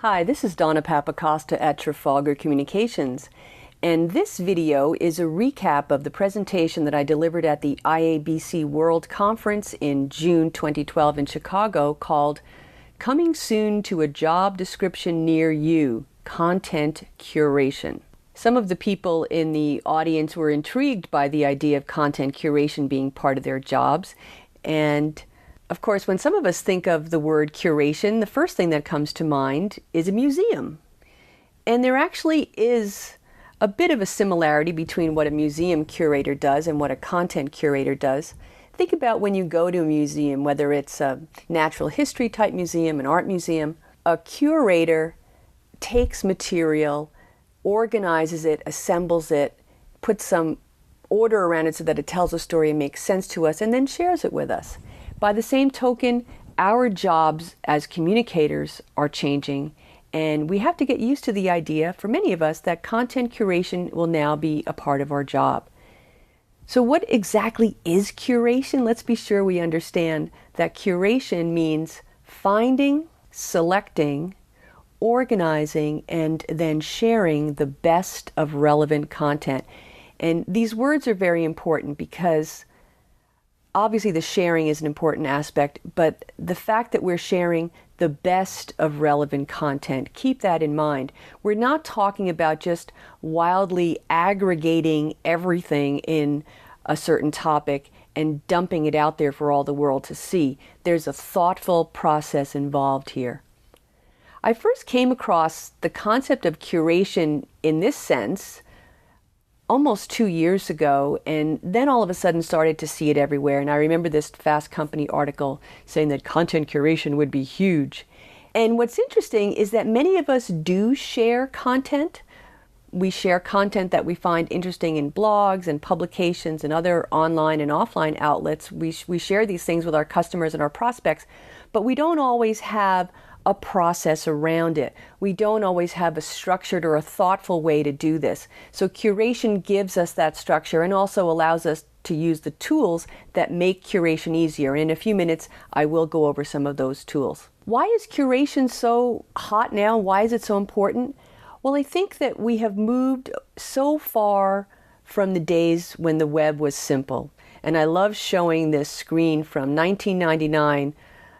Hi, this is Donna Papacosta at Trafalgar Communications, and this video is a recap of the presentation that I delivered at the IABC World Conference in June 2012 in Chicago called Coming Soon to a Job Description Near You, Content Curation. Some of the people in the audience were intrigued by the idea of content curation being part of their jobs, and of course, when some of us think of the word curation, the first thing that comes to mind is a museum. And there actually is a bit of a similarity between what a museum curator does and what a content curator does. Think about when you go to a museum, whether it's a natural history type museum, an art museum, a curator takes material, organizes it, assembles it, puts some order around it so that it tells a story and makes sense to us, and then shares it with us. By the same token, our jobs as communicators are changing, and we have to get used to the idea, for many of us, that content curation will now be a part of our job. So what exactly is curation? Let's be sure we understand that curation means finding, selecting, organizing, and then sharing the best of relevant content. And these words are very important because obviously the sharing is an important aspect, but the fact that we're sharing the best of relevant content, keep that in mind. We're not talking about just wildly aggregating everything in a certain topic and dumping it out there for all the world to see. There's a thoughtful process involved here. I first came across the concept of curation in this sense almost 2 years ago, and then all of a sudden started to see it everywhere. And I remember this Fast Company article saying that content curation would be huge. And what's interesting is that many of us do share content. We share content that we find interesting in blogs and publications and other online and offline outlets. We share these things with our customers and our prospects, but we don't always have a process around it. We don't always have a structured or a thoughtful way to do this. So curation gives us that structure and also allows us to use the tools that make curation easier. And in a few minutes, I will go over some of those tools. Why is curation so hot now? Why is it so important? Well, I think that we have moved so far from the days when the web was simple. And I love showing this screen from 1999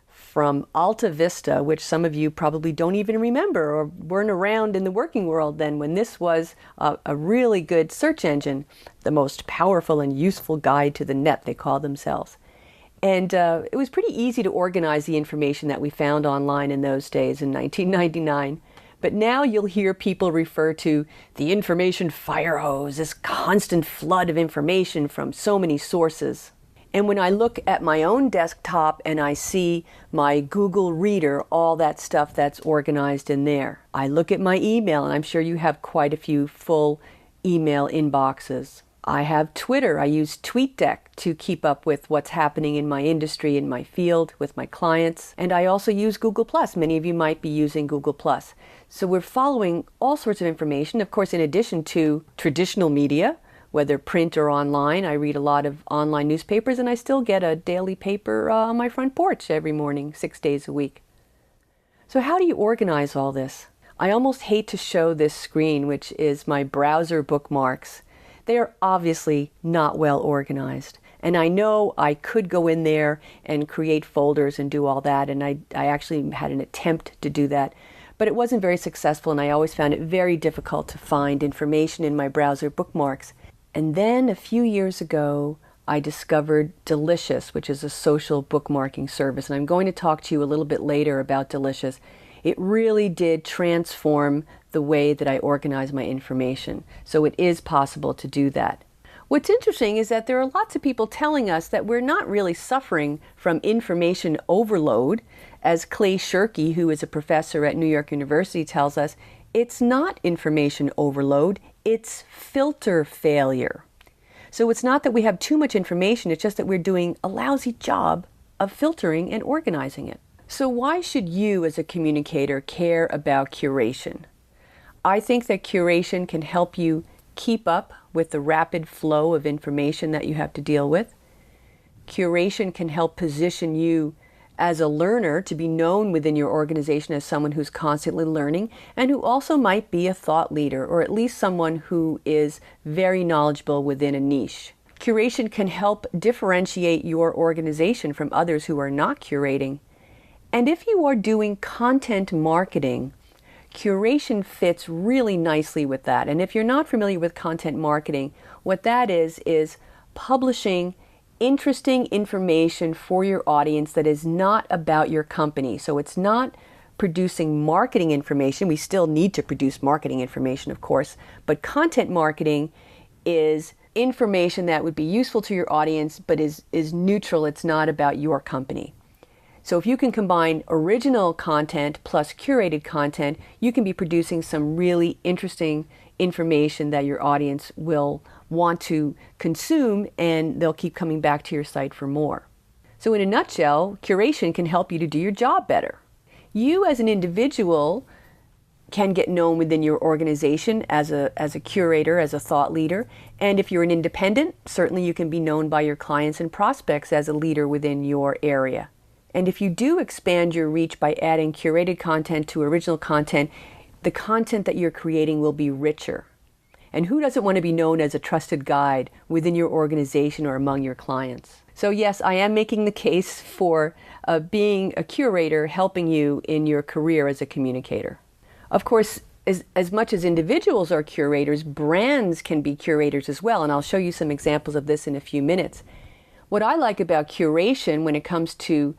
from Alta Vista, which some of you probably don't even remember or weren't around in the working world then, when this was a really good search engine, the most powerful and useful guide to the net, they call themselves. And it was pretty easy to organize the information that we found online in those days in 1999. But now you'll hear people refer to the information fire hose, this constant flood of information from so many sources. And when I look at my own desktop and I see my Google Reader, all that stuff that's organized in there. I look at my email, and I'm sure you have quite a few full email inboxes. I have Twitter. I use TweetDeck to keep up with what's happening in my industry, in my field, with my clients. And I also use Google+. Many of you might be using Google+. So we're following all sorts of information, of course, in addition to traditional media, whether print or online. I read a lot of online newspapers, and I still get a daily paper on my front porch every morning, 6 days a week. So how do you organize all this? I almost hate to show this screen, which is my browser bookmarks. They are obviously not well organized. And I know I could go in there and create folders and do all that, and I actually had an attempt to do that. But it wasn't very successful, and I always found it very difficult to find information in my browser bookmarks. And then a few years ago, I discovered Delicious, which is a social bookmarking service. And I'm going to talk to you a little bit later about Delicious. It really did transform the way that I organize my information. So it is possible to do that. What's interesting is that there are lots of people telling us that we're not really suffering from information overload. As Clay Shirky, who is a professor at New York University, tells us, it's not information overload, it's filter failure. So it's not that we have too much information, it's just that we're doing a lousy job of filtering and organizing it. So why should you as a communicator care about curation? I think that curation can help you keep up with the rapid flow of information that you have to deal with. Curation can help position you as a learner, to be known within your organization as someone who's constantly learning and who also might be a thought leader, or at least someone who is very knowledgeable within a niche. Curation can help differentiate your organization from others who are not curating. And if you are doing content marketing, curation fits really nicely with that. And if you're not familiar with content marketing, what that is publishing interesting information for your audience that is not about your company. So it's not producing marketing information. We still need to produce marketing information, of course, but content marketing is information that would be useful to your audience, but is neutral. It's not about your company. So if you can combine original content plus curated content, you can be producing some really interesting information that your audience will want to consume, and they'll keep coming back to your site for more. So in a nutshell, curation can help you to do your job better. You as an individual can get known within your organization as a curator, as a thought leader. And if you're an independent, certainly you can be known by your clients and prospects as a leader within your area. And if you do expand your reach by adding curated content to original content, the content that you're creating will be richer. And who doesn't want to be known as a trusted guide within your organization or among your clients? So yes, I am making the case for being a curator, helping you in your career as a communicator. Of course, as much as individuals are curators, brands can be curators as well. And I'll show you some examples of this in a few minutes. What I like about curation when it comes to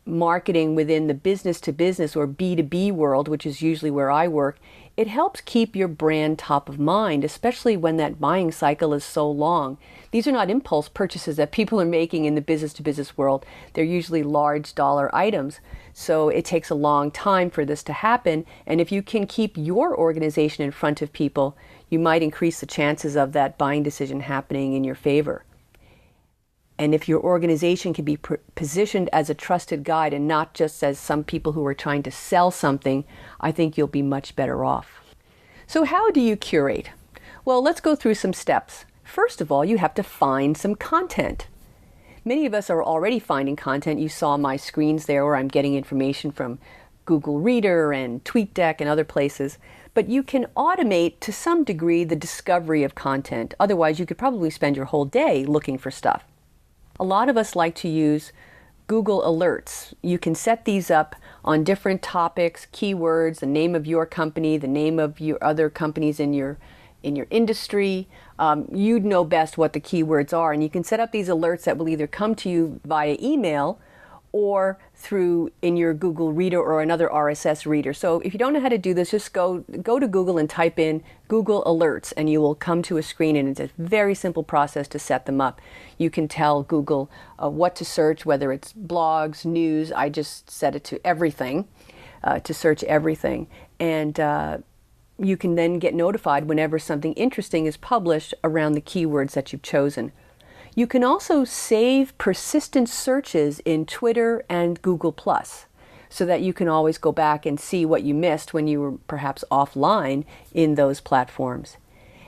marketing within the business to business or B2B world, which is usually where I work, it helps keep your brand top of mind, especially when that buying cycle is so long. These are not impulse purchases that people are making in the business to business world. They're usually large dollar items. So it takes a long time for this to happen. And if you can keep your organization in front of people, you might increase the chances of that buying decision happening in your favor. And if your organization can be positioned as a trusted guide and not just as some people who are trying to sell something, I think you'll be much better off. So how do you curate? Well, let's go through some steps. First of all, you have to find some content. Many of us are already finding content. You saw my screens there where I'm getting information from Google Reader and TweetDeck and other places. But you can automate to some degree the discovery of content. Otherwise, you could probably spend your whole day looking for stuff. A lot of us like to use Google Alerts. You can set these up on different topics, keywords, the name of your company, the name of your other companies in your industry. You'd know best what the keywords are, and you can set up these alerts that will either come to you via email or through in your Google Reader or another RSS reader. So if you don't know how to do this, just go to Google and type in Google Alerts, and you will come to a screen, and it's a very simple process to set them up. You can tell Google what to search, whether it's blogs, news. I just set it to everything, to search everything. And you can then get notified whenever something interesting is published around the keywords that you've chosen. You can also save persistent searches in Twitter and Google+, so that you can always go back and see what you missed when you were perhaps offline in those platforms.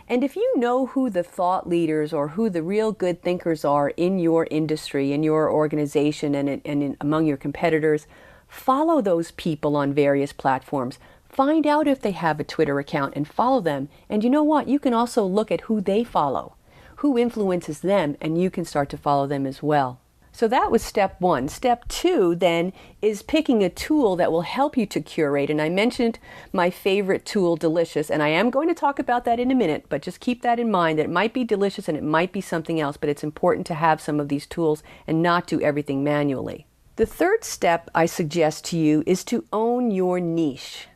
And if you know who the thought leaders or who the real good thinkers are in your industry, in your organization, and among your competitors, follow those people on various platforms. Find out if they have a Twitter account and follow them. And you know what? You can also look at who they follow, who influences them, and you can start to follow them as well. So that was step one. Step two then is picking a tool that will help you to curate. And I mentioned my favorite tool, Delicious, and I am going to talk about that in a minute, but just keep that in mind that it might be Delicious and it might be something else, but it's important to have some of these tools and not do everything manually. The third step I suggest to you is to own your niche.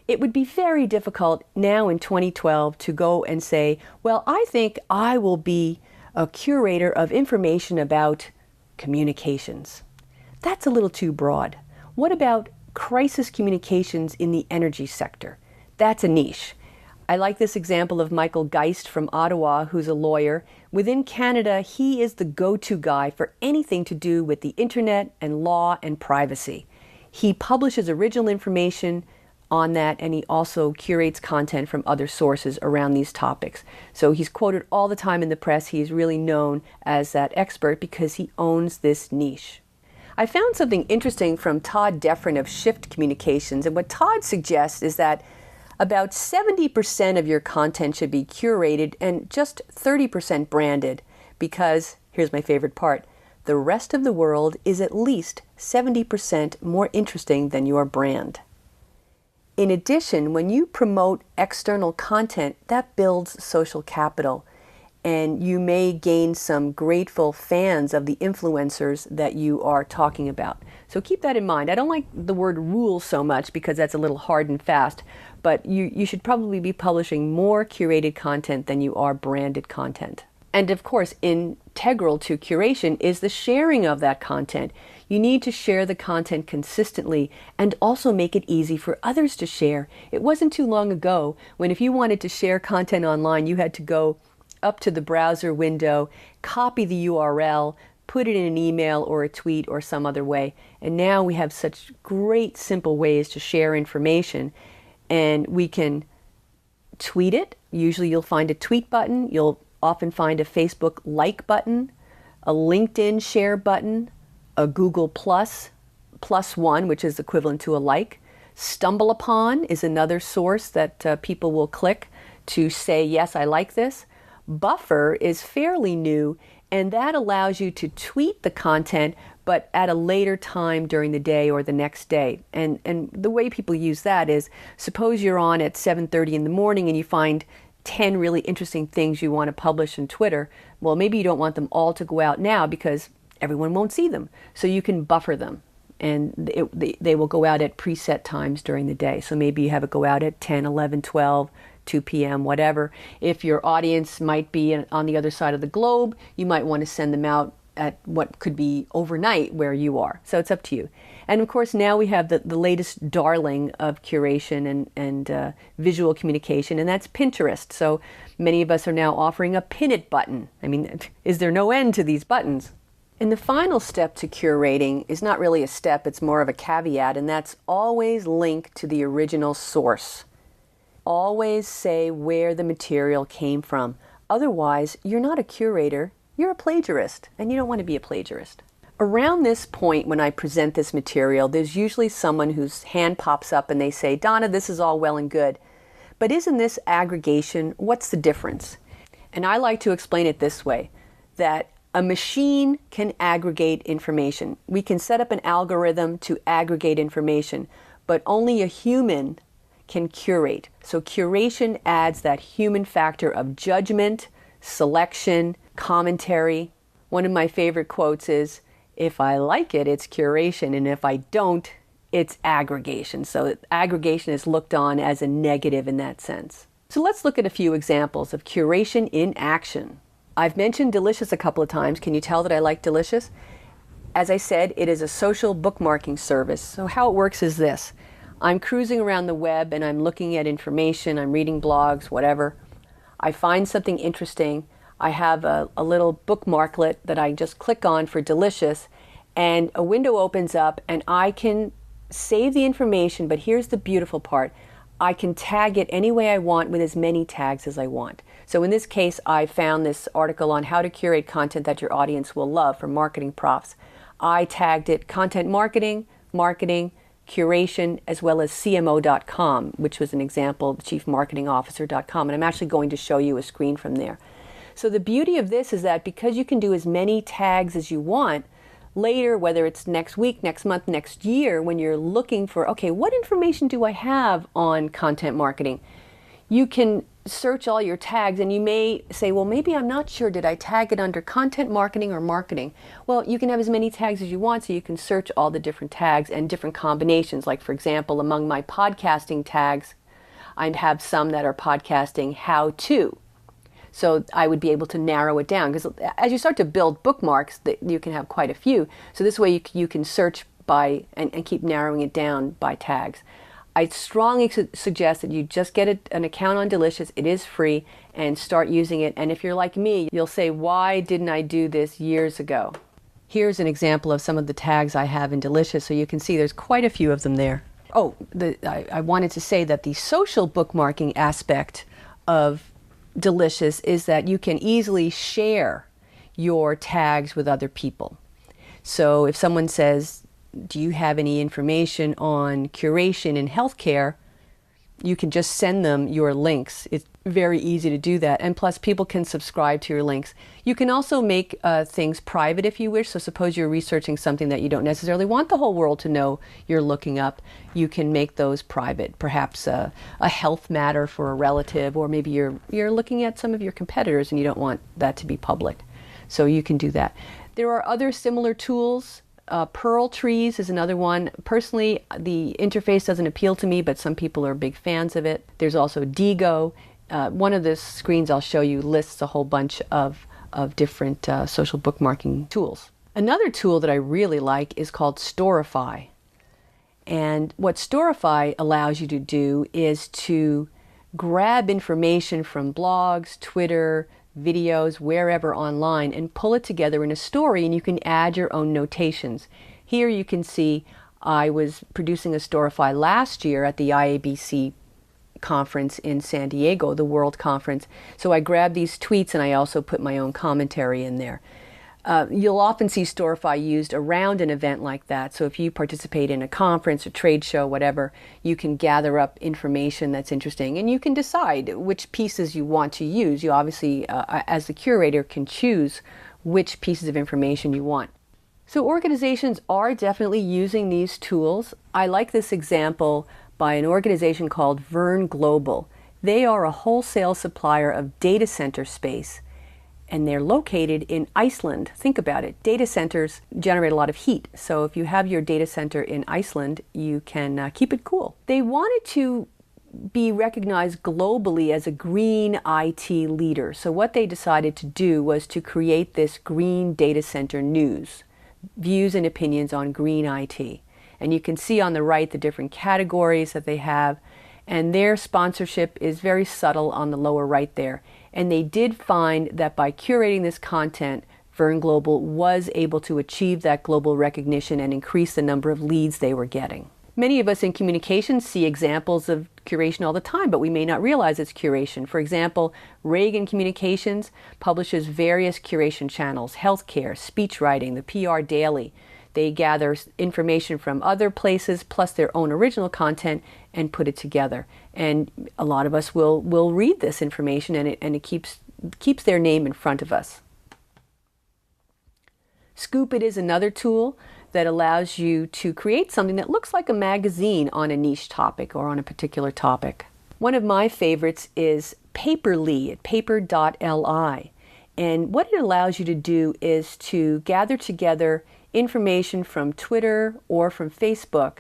It would be very difficult now in 2012 to go and say, well, I think I will be a curator of information about communications. That's a little too broad. What about crisis communications in the energy sector? That's a niche. I like this example of Michael Geist from Ottawa, who's a lawyer. Within Canada, he is the go-to guy for anything to do with the internet and law and privacy. He publishes original information on that, and he also curates content from other sources around these topics. So he's quoted all the time in the press. He's really known as that expert because he owns this niche. I found something interesting from Todd Deffrin of Shift Communications, and what Todd suggests is that about 70% of your content should be curated and just 30% branded, because, here's my favorite part, the rest of the world is at least 70% more interesting than your brand. In addition, when you promote external content, that builds social capital, and you may gain some grateful fans of the influencers that you are talking about. So keep that in mind. I don't like the word rule so much because that's a little hard and fast, but you should probably be publishing more curated content than you are branded content. And of course, integral to curation is the sharing of that content. You need to share the content consistently and also make it easy for others to share. It wasn't too long ago when if you wanted to share content online, you had to go up to the browser window, copy the URL, put it in an email or a tweet or some other way. And now we have such great simple ways to share information, and we can tweet it. Usually you'll find a tweet button. You'll often find a Facebook like button, a LinkedIn share button, a Google plus one, which is equivalent to a like. Stumble Upon is another source that people will click to say, yes, I like this. Buffer is fairly new, and that allows you to tweet the content, but at a later time during the day or the next day. And the way people use that is, suppose you're on at 7:30 in the morning and you find 10 really interesting things you want to publish on Twitter. Well, maybe you don't want them all to go out now because everyone won't see them. So you can buffer them, and they will go out at preset times during the day. So maybe you have it go out at 10, 11, 12, 2 p.m., whatever. If your audience might be on the other side of the globe, you might want to send them out at what could be overnight where you are. So it's up to you. And of course, now we have the latest darling of curation and visual communication, and that's Pinterest. So many of us are now offering a pin it button. I mean, is there no end to these buttons? And the final step to curating is not really a step, it's more of a caveat, and that's always link to the original source. Always say where the material came from. Otherwise, you're not a curator, you're a plagiarist, and you don't want to be a plagiarist. Around this point when I present this material, there's usually someone whose hand pops up and they say, Donna, this is all well and good, but isn't this aggregation? What's the difference? And I like to explain it this way, that a machine can aggregate information. We can set up an algorithm to aggregate information, but only a human can curate. So curation adds that human factor of judgment, selection, commentary. One of my favorite quotes is, if I like it, it's curation, and if I don't, it's aggregation. So aggregation is looked on as a negative in that sense. So let's look at a few examples of curation in action. I've mentioned Delicious a couple of times. Can you tell that I like Delicious? As I said, it is a social bookmarking service. So how it works is this. I'm cruising around the web and I'm looking at information, I'm reading blogs, whatever. I find something interesting. I have a little bookmarklet that I just click on for Delicious, and a window opens up and I can save the information, but here's the beautiful part. I can tag it any way I want with as many tags as I want. So in this case, I found this article on how to curate content that your audience will love for marketing profs. I tagged it content marketing, curation, as well as CMO.com, which was an example, chiefmarketingofficer.com, and I'm actually going to show you a screen from there. So the beauty of this is that because you can do as many tags as you want, later, whether it's next week, next month, next year, when you're looking for, okay, what information do I have on content marketing? You can search all your tags, and you may say, well, maybe I'm not sure, did I tag it under content marketing or marketing? Well, you can have as many tags as you want, so you can search all the different tags and different combinations. Like, for example, among my podcasting tags, I have some that are podcasting how to. So I would be able to narrow it down, because as you start to build bookmarks, you can have quite a few. So this way you can search by and keep narrowing it down by tags. I strongly suggest that you just get an account on Delicious. It is free, and start using it. And if you're like me, you'll say, why didn't I do this years ago? Here's an example of some of the tags I have in Delicious, so you can see there's quite a few of them there. Oh, I wanted to say that the social bookmarking aspect of Delicious is that you can easily share your tags with other people. So if someone says, do you have any information on curation in healthcare? You can just send them your links. It's very easy to do that. And plus, people can subscribe to your links. You can also make things private if you wish. So suppose you're researching something that you don't necessarily want the whole world to know you're looking up. You can make those private. Perhaps a health matter for a relative, or maybe you're looking at some of your competitors and you don't want that to be public. So you can do that. There are other similar tools. Pearl trees is another one. Personally, the interface doesn't appeal to me, but some people are big fans of it. There's also Digo. One of the screens I'll show you lists a whole bunch of different social bookmarking tools. Another tool that I really like is called Storify. And what Storify allows you to do is to grab information from blogs, Twitter, videos, wherever online, and pull it together in a story, and you can add your own notations. Here you can see I was producing a Storify last year at the IABC conference in San Diego, the World Conference. So I grabbed these tweets and I also put my own commentary in there. You'll often see Storify used around an event like that. So if you participate in a conference, a trade show, whatever, you can gather up information that's interesting, and you can decide which pieces you want to use. You obviously, as the curator, can choose which pieces of information you want. So organizations are definitely using these tools. I like this example by an organization called Vern Global. They are a wholesale supplier of data center space, and they're located in Iceland. Think about it. Data centers generate a lot of heat. So if you have your data center in Iceland, you can keep it cool. They wanted to be recognized globally as a green IT leader. So what they decided to do was to create this green data center news, views and opinions on green IT. And you can see on the right the different categories that they have. And their sponsorship is very subtle on the lower right there. And they did find that by curating this content, Vern Global was able to achieve that global recognition and increase the number of leads they were getting. Many of us in communications see examples of curation all the time, but we may not realize it's curation. For example, Reagan Communications publishes various curation channels: healthcare, speech writing, the PR Daily. They gather information from other places plus their own original content and put it together. And a lot of us will read this information, and it keeps their name in front of us. Scoop It is another tool that allows you to create something that looks like a magazine on a niche topic or on a particular topic. One of my favorites is Paper.li at paper.li. And what it allows you to do is to gather together information from Twitter or from Facebook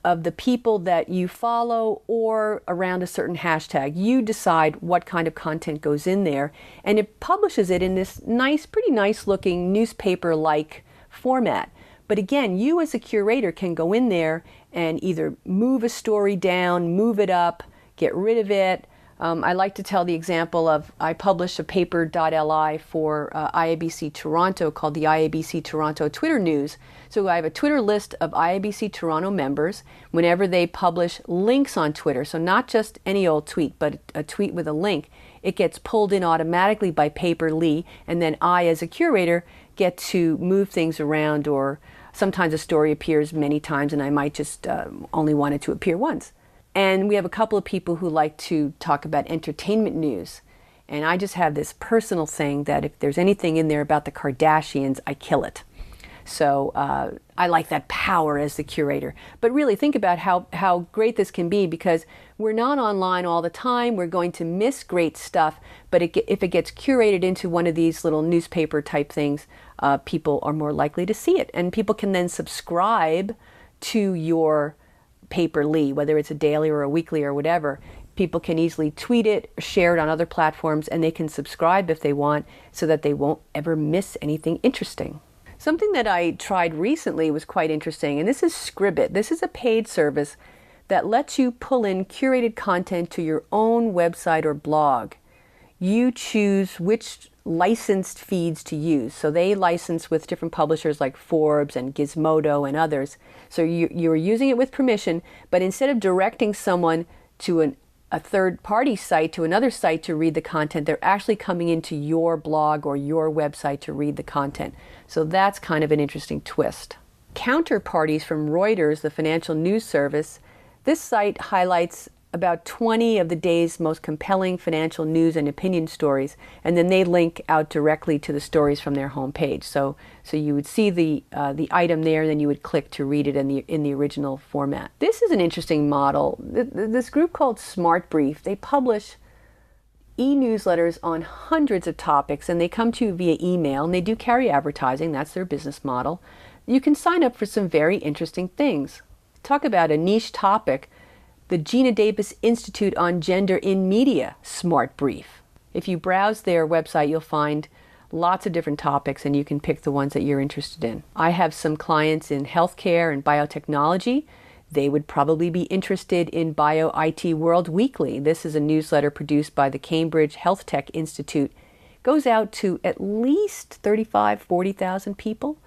of the people that you follow or around a certain hashtag. You decide what kind of content goes in there, and it publishes it in this nice, pretty nice looking newspaper-like format. But again, you as a curator can go in there and either move a story down, move it up, get rid of it. I like to tell the example of I published a paper.li for IABC Toronto called the IABC Toronto Twitter News. So I have a Twitter list of IABC Toronto members whenever they publish links on Twitter. So not just any old tweet, but a tweet with a link. It gets pulled in automatically by Paper.li, and then I, as a curator, get to move things around, or sometimes a story appears many times and I might just only want it to appear once. And we have a couple of people who like to talk about entertainment news. And I just have this personal thing that if there's anything in there about the Kardashians, I kill it. So I like that power as the curator. But really think about how great this can be, because we're not online all the time. We're going to miss great stuff. But if it gets curated into one of these little newspaper type things, people are more likely to see it. And people can then subscribe to your Paper.li, whether it's a daily or a weekly or whatever. People can easily tweet it, share it on other platforms, and they can subscribe if they want, so that they won't ever miss anything interesting. Something that I tried recently was quite interesting, and this is Scribit. This is a paid service that lets you pull in curated content to your own website or blog. You choose which licensed feeds to use. So they license with different publishers like Forbes and Gizmodo and others. So you're using it with permission, but instead of directing someone to a third-party site to another site to read the content. They're actually coming into your blog or your website to read the content. So that's kind of an interesting twist. Counterparties from Reuters, the financial news service, this site highlights about 20 of the day's most compelling financial news and opinion stories, and then they link out directly to the stories from their homepage. So you would see the item there, and then you would click to read it in the original format. This is an interesting model. This group called Smart Brief, they publish e-newsletters on hundreds of topics, and they come to you via email, and they do carry advertising. That's their business model. You can sign up for some very interesting things. Talk about a niche topic. The Gina Davis Institute on Gender in Media, Smart Brief. If you browse their website, you'll find lots of different topics, and you can pick the ones that you're interested in. I have some clients in healthcare and biotechnology. They would probably be interested in Bio IT World Weekly. This is a newsletter produced by the Cambridge Health Tech Institute. It goes out to at least 40,000 people.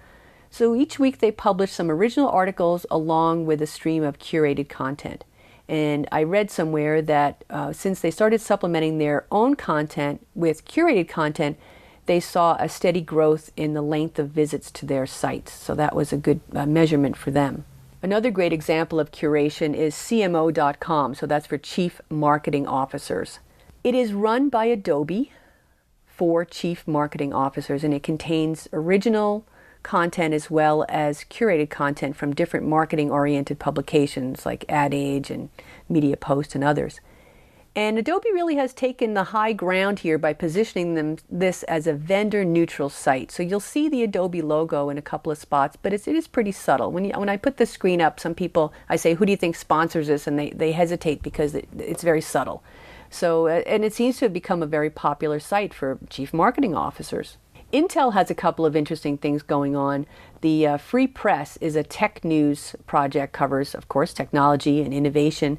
So each week they publish some original articles along with a stream of curated content. And I read somewhere that since they started supplementing their own content with curated content, they saw a steady growth in the length of visits to their sites. So that was a good measurement for them. Another great example of curation is CMO.com. So that's for Chief Marketing Officers. It is run by Adobe for Chief Marketing Officers, and it contains original content as well as curated content from different marketing-oriented publications like Ad Age and Media Post and others. And Adobe really has taken the high ground here by positioning this as a vendor-neutral site. So you'll see the Adobe logo in a couple of spots, but it is pretty subtle. When I put the screen up, some people, I say, who do you think sponsors this? And they hesitate because it's very subtle. So, and it seems to have become a very popular site for chief marketing officers. Intel has a couple of interesting things going on. The Free Press is a tech news project, covers, of course, technology and innovation,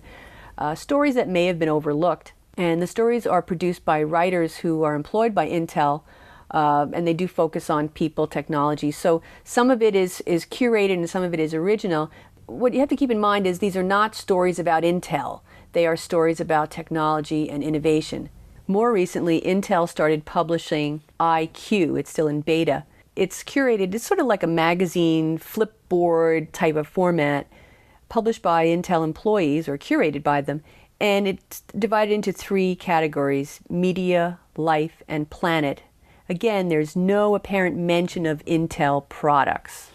stories that may have been overlooked. And the stories are produced by writers who are employed by Intel, and they do focus on people, technology. So some of it is curated and some of it is original. What you have to keep in mind is these are not stories about Intel. They are stories about technology and innovation. More recently, Intel started publishing IQ. It's still in beta. It's curated, it's sort of like a magazine, flipboard type of format, published by Intel employees or curated by them. And it's divided into three categories: media, life, and planet. Again, there's no apparent mention of Intel products.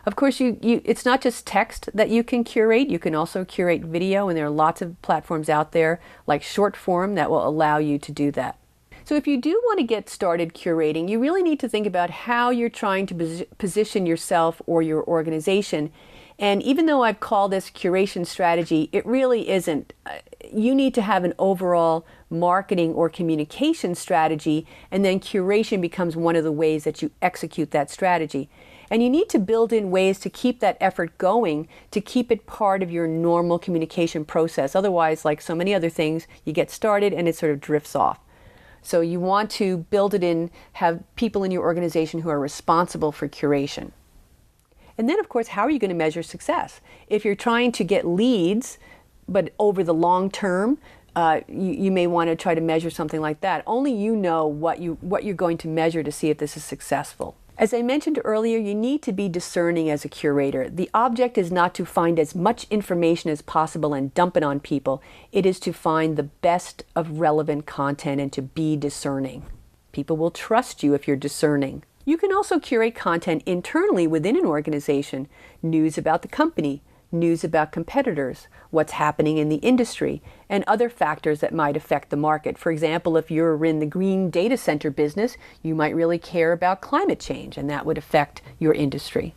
Of course, it's not just text that you can curate. You can also curate video, and there are lots of platforms out there like short form that will allow you to do that. So if you do want to get started curating, you really need to think about how you're trying to position yourself or your organization. And even though I've called this curation strategy, it really isn't. You need to have an overall marketing or communication strategy, and then curation becomes one of the ways that you execute that strategy. And you need to build in ways to keep that effort going, to keep it part of your normal communication process. Otherwise, like so many other things, you get started and it sort of drifts off. So you want to build it in, have people in your organization who are responsible for curation. And then, of course, how are you going to measure success? If you're trying to get leads, but over the long term, you may want to try to measure something like that. Only you know what you're going to measure to see if this is successful. As I mentioned earlier, you need to be discerning as a curator. The object is not to find as much information as possible and dump it on people. It is to find the best of relevant content and to be discerning. People will trust you if you're discerning. You can also curate content internally within an organization, news about the company, news about competitors, what's happening in the industry, and other factors that might affect the market. For example, if you're in the green data center business, you might really care about climate change, and that would affect your industry.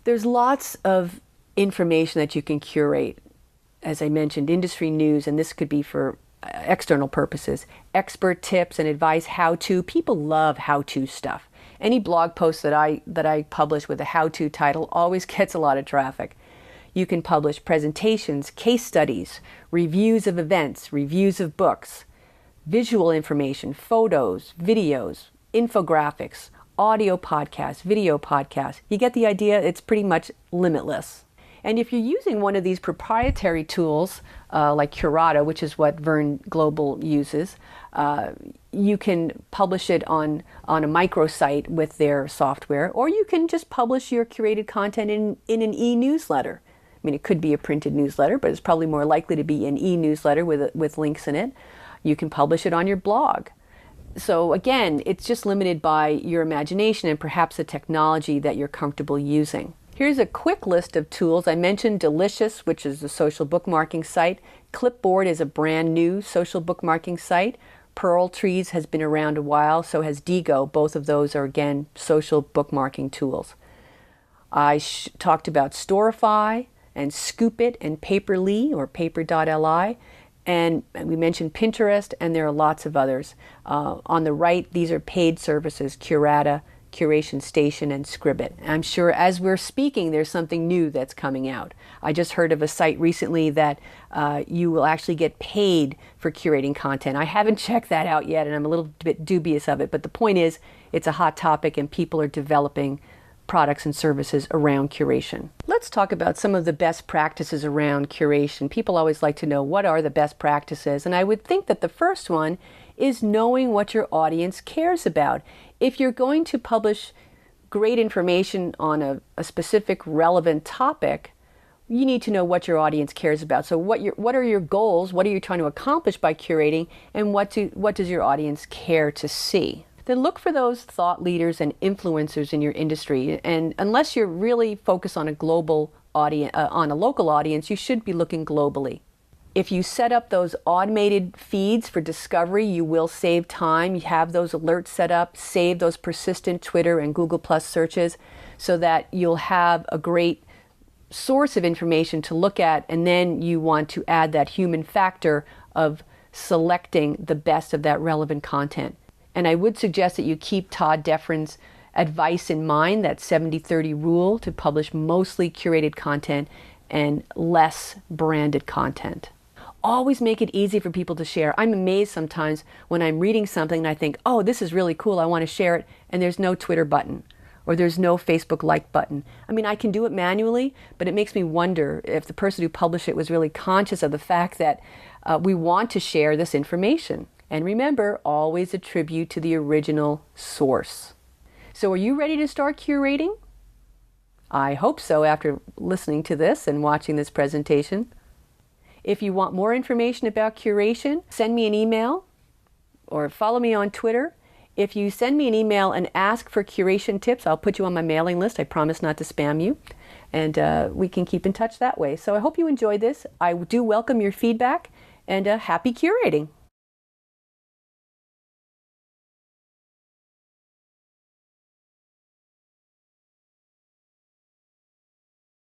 There's lots of information that you can curate. As I mentioned, industry news, and this could be for external purposes, expert tips and advice, how-to. People love how-to stuff. Any blog post that I publish with a how-to title always gets a lot of traffic. You can publish presentations, case studies, reviews of events, reviews of books, visual information, photos, videos, infographics, audio podcasts, video podcasts. You get the idea. It's pretty much limitless. And if you're using one of these proprietary tools, like Curata, which is what Vern Global uses, you can publish it on a microsite with their software, or you can just publish your curated content in an e-newsletter. I mean, it could be a printed newsletter, but it's probably more likely to be an e-newsletter with links in it. You can publish it on your blog. So again, it's just limited by your imagination and perhaps the technology that you're comfortable using. Here's a quick list of tools. I mentioned Delicious, which is a social bookmarking site. Clipboard is a brand new social bookmarking site. Pearl Trees has been around a while, so has Digo. Both of those are, again, social bookmarking tools. I talked about Storify and Scoopit and Paper.li or Paper.li. And we mentioned Pinterest, and there are lots of others. On the right, these are paid services: Curata, Curation Station, and Scribit. I'm sure as we're speaking, there's something new that's coming out. I just heard of a site recently that you will actually get paid for curating content. I haven't checked that out yet, and I'm a little bit dubious of it. But the point is, it's a hot topic, and people are developing products and services around curation. Let's talk about some of the best practices around curation. People always like to know, what are the best practices? And I would think that the first one is knowing what your audience cares about. If you're going to publish great information on a specific relevant topic, you need to know what your audience cares about. So what are your goals? What are you trying to accomplish by curating? And what does your audience care to see? Then look for those thought leaders and influencers in your industry. And unless you're really focused on a global audience, on a local audience, you should be looking globally. If you set up those automated feeds for discovery, you will save time. You have those alerts set up, save those persistent Twitter and Google Plus searches so that you'll have a great source of information to look at, and then you want to add that human factor of selecting the best of that relevant content. And I would suggest that you keep Todd Deffrin's advice in mind, that 70-30 rule, to publish mostly curated content and less branded content. Always make it easy for people to share. I'm amazed sometimes when I'm reading something and I think, oh, this is really cool, I want to share it, and there's no Twitter button or there's no Facebook like button. I mean, I can do it manually, but it makes me wonder if the person who published it was really conscious of the fact that we want to share this information. And remember, always attribute to the original source. So are you ready to start curating? I hope so after listening to this and watching this presentation. If you want more information about curation, send me an email or follow me on Twitter. If you send me an email and ask for curation tips, I'll put you on my mailing list. I promise not to spam you. And we can keep in touch that way. So I hope you enjoyed this. I do welcome your feedback, and happy curating.